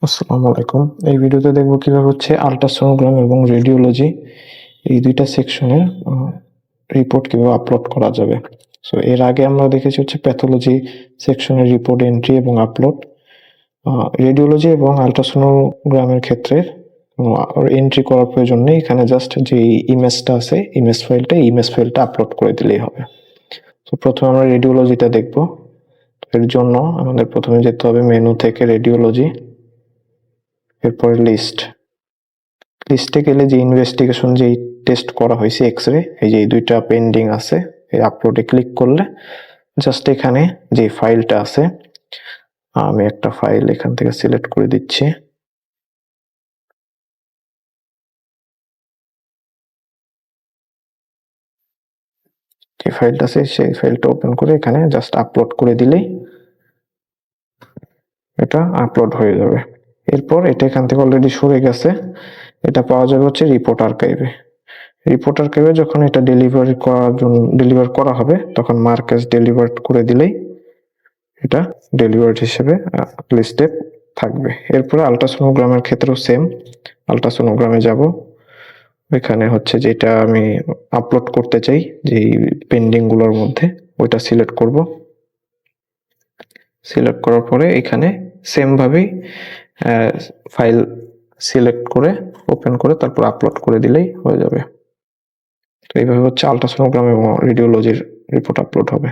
আসসালামু আলাইকুম। এই ভিডিওতে দেখব কিভাবে আল্ট্রাসোনোগ্রাম এবং রেডিওলজি এই দুইটা সেকশনের রিপোর্ট কিভাবে আপলোড করা যাবে। সো এর আগে আমরা দেখেছি প্যাথোলজি সেকশনের রিপোর্ট এন্ট্রি এবং আপলোড। রেডিওলজি এবং আল্ট্রাসোনোগ্রামের ক্ষেত্রে এন্ট্রি করার প্রয়োজন নেই। এখানে জাস্ট যে ইমেজটা আছে ইমেজ ফাইলটা আপলোড করে দিলেই হবে। তো প্রথমে আমরা রেডিওলজিটা দেখব। এর জন্য আমাদের প্রথমে যেতে হবে মেনু থেকে রেডিওলজি, এরপরে লিস্টে গেলে যে ইনভেস্টিগেশন যেই টেস্ট করা হয়েছে এক্সরে, এই যে এই দুইটা পেন্ডিং আছে, এই আপলোডে ক্লিক করলে জাস্ট এখানে যে ফাইলটা আছে, আমি একটা ফাইল এখান থেকে সিলেক্ট করে দিচ্ছি। যে ফাইলটা আছে সেই ফাইলটা ওপেন করে এখানে জাস্ট আপলোড করে দিলেই এটা আপলোড হয়ে যাবে। এরপর এটা এখান থেকে অলরেডি সরে গেছে, এটা পাওয়া যাবে রিপোর্ট আর্কাইভে। যখন এটা ডেলিভার করা হবে তখন মার্ক অ্যাজ ডেলিভার্ড করে দিলেই এটা ডেলিভার্ড হিসেবে লিস্টে থাকবে। এরপরে আল্ট্রাসোনোগ্রামের ক্ষেত্রেও সেম, আল্ট্রাসোনোগ্রামে যাব, এখানে যেটা আমি আপলোড করতে চাই যেই পেন্ডিং গুলোর মধ্যে ওইটা সিলেক্ট করব। সিলেক্ট করার পরে এখানে সেম ভাবেই ফাইল সিলেক্ট করে ওপেন করে তারপর আপলোড করে দিলেই হয়ে যাবে। তো এইভাবে আল্ট্রাসোনোগ্রাম এবং রেডিওলজির রিপোর্ট আপলোড হবে।